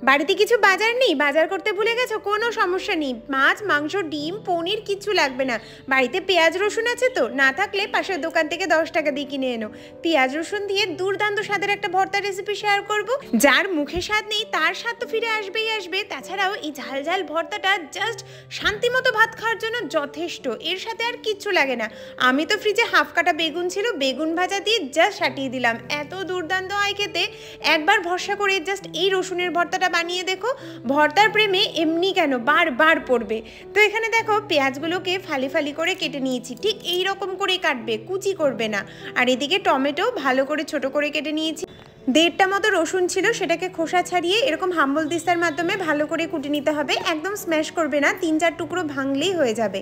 বাড়িতে কিছু বাজার নেই, বাজার করতে ভুলে গেছো? কোনো সমস্যা নেই, মাছ মাংস ডিম পনির কিচ্ছু লাগবে না। বাড়িতে পেঁয়াজ রসুন আছে তো? না থাকলে পাশের দোকান থেকে 10 টাকা দিয়ে কিনে এনো। পেঁয়াজ রসুন দিয়ে দুর্দান্ত স্বাদের একটা ভর্তা রেসিপি শেয়ার করব। যার মুখে স্বাদ নেই তার স্বাদ তো ফিরে আসবেই আসবে। তাছাড়াও এই ঝাল ঝাল ভর্তাটা জাস্ট শান্তিমতো ভাত খাওয়ার জন্য যথেষ্ট, এর সাথে আর কিচ্ছু লাগে না। আমি তো ফ্রিজে হাফ কাটা বেগুন ছিল, বেগুন ভাজা দিয়ে জাস্ট সাটিয়ে দিলাম, এত দুর্দান্ত হয় খেতে। একবার ভরসা করে জাস্ট এই রসুনের ভর্তাটা বানিয়ে দেখো, ভর্তার প্রেমে এমনি কেন বারবার পড়বে। তো এখানে দেখো পেঁয়াজগুলোকে ফালি ফালি করে কেটে নিয়েছি, ঠিক এই রকম করেই কাটবে, কুচি করবে না। আর এদিকে টমেটো ভালো করে ছোট করে কেটে নিয়েছি। 1.5টা মতো রসুন ছিল, সেটাকে খোসা ছাড়িয়ে এরকম হাম্বল দিস্তার মাধ্যমে ভালো করে কুটে নিতে হবে, একদম স্ম্যাশ করবে না, 3-4 টুকরো ভাঙলেই হয়ে যাবে।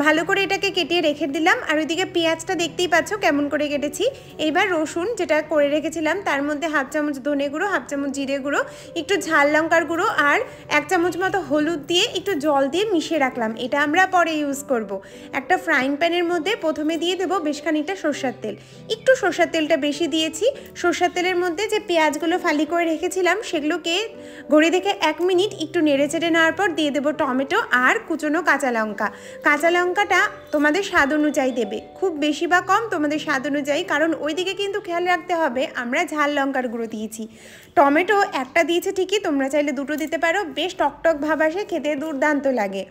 ভালো করে এটাকে কেটিয়ে রেখে দিলাম। আর ওইদিকে পেঁয়াজটা দেখতেই পাচ্ছ কেমন করে কেটেছি। এইবার রসুন যেটা করে রেখেছিলাম তার মধ্যে হাফ চামচ ধনে গুঁড়ো, হাফ চামচ জিরে গুঁড়ো, একটু ঝাল লঙ্কার গুঁড়ো আর 1 চামচ মতো হলুদ দিয়ে একটু জল দিয়ে মিশিয়ে রাখলাম। এটা আমরা পরে ইউজ করব। একটা ফ্রাইং প্যানের মধ্যে প্রথমে দিয়ে দেবো বেশ খানিকটা সরষের তেল, একটু সরষের তেলটা বেশি দিয়েছি। সরষের তেলের মধ্যে যে পেঁয়াজগুলো ফালি করে রেখেছিলাম সেগুলোকে ঘড়ি দেখে 1 মিনিট একটু নেড়ে চেড়ে নেওয়ার পর দিয়ে দেবো টমেটো আর কুচনো কাঁচা লঙ্কা। কাঁচা লঙ্কাটা তোমাদের স্বাদ অনুযায়ী দেবে, খুব বেশি বা কম তোমাদের স্বাদ অনুযায়ী, কারণ ওইদিকে কিন্তু খেয়াল রাখতে হবে আমরা ঝাল লঙ্কার গুঁড়ো দিয়েছি। টমেটো একটা দিয়েছে ঠিকই, তোমরা চাইলে 2টো দিতে পারো, বেশ টকটক ভাব আসে, খেতে দুর্দান্ত লাগে।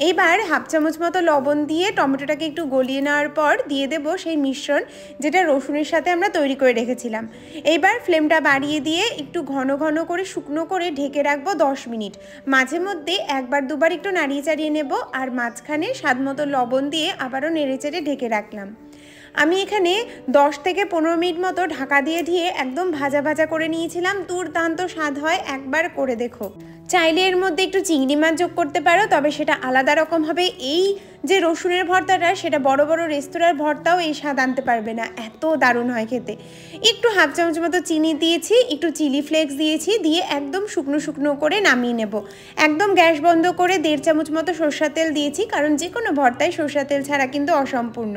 এইবার হাফ চামচ মতো লবণ দিয়ে টমেটোটাকে একটু গলিয়ে নেওয়ার পর দিয়ে দেবো সেই মিশ্রণ যেটা রসুনের সাথে আমরা তৈরি করে রেখেছিলাম। এইবার ফ্লেমটা বাড়িয়ে দিয়ে একটু ঘন ঘন করে শুকনো করে ঢেকে রাখবো 10 মিনিট। মাঝে মধ্যে একবার দুবার একটু নাড়িয়ে চাড়িয়ে নেব, আর মাঝখানে স্বাদ মতো লবণ দিয়ে আবারও নেড়ে চেড়ে ঢেকে রাখলাম। আমি এখানে 10 থেকে 15 মিনিট মতো ঢাকা দিয়ে একদম ভাজা ভাজা করে নিয়েছিলাম, দুর্দান্ত স্বাদ হয়, একবার করে দেখো। চাইলে এর মধ্যে একটু চিংড়ি মাছ যোগ করতে পারো, তবে সেটা আলাদা রকম হবে। এই যে রসুনের ভর্তাটা সেটা বড় বড় রেস্তোরাঁর ভর্তাও এই স্বাদ আনতে পারবে না, এত দারুণ হয় খেতে। একটু হাফ চামচ মতো চিনি দিয়েছি, একটু চিলি ফ্লেক্স দিয়েছি, দিয়ে একদম শুকনো শুকনো করে নামিয়ে নেব। একদম গ্যাস বন্ধ করে 1.5 চামচ মতো সরষের তেল দিয়েছি, কারণ যে কোনো ভর্তায় সরষের তেল ছাড়া কিন্তু অসম্পূর্ণ।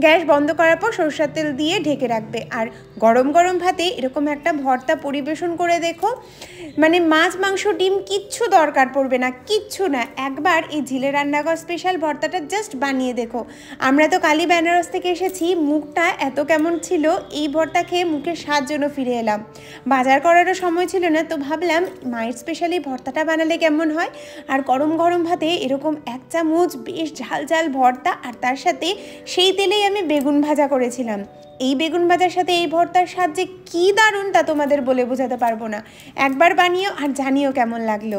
গ্যাস বন্ধ করার পর সরষের তেল দিয়ে ঢেকে রাখবে। আর গরম গরম ভাতে এরকম একটা ভর্তা পরিবেশন করে দেখো, মানে মাছ মাংস ডিম কিচ্ছু দরকার পড়বে না, কিচ্ছু না। একবার এই ঝিলে রান্নাঘর স্পেশাল ভর্তাটা জাস্ট বানিয়ে দেখো। আমরা তো কালী বেনারস থেকে এসেছি, মুখটা এত কেমন ছিল, এই ভর্তা খেয়ে মুখের স্বাদ জন্য ফিরে এলাম। বাজার করারও সময় ছিল না, তো ভাবলাম মায়ের স্পেশাল এই ভর্তাটা বানালে কেমন হয়। আর গরম গরম ভাতে এরকম 1 চামচ বেশ ঝাল ঝাল ভর্তা, আর তার সাথে সেই তেলেই আমি বেগুন ভাজা করেছিলাম। এই বেগুন ভাজার সাথে এই ভর্তার স্বাদ যে কী দারুণ তা তোমাদের বলে বোঝাতে পারবো না। একবার বানিও আর জানিও কেমন লাগলো।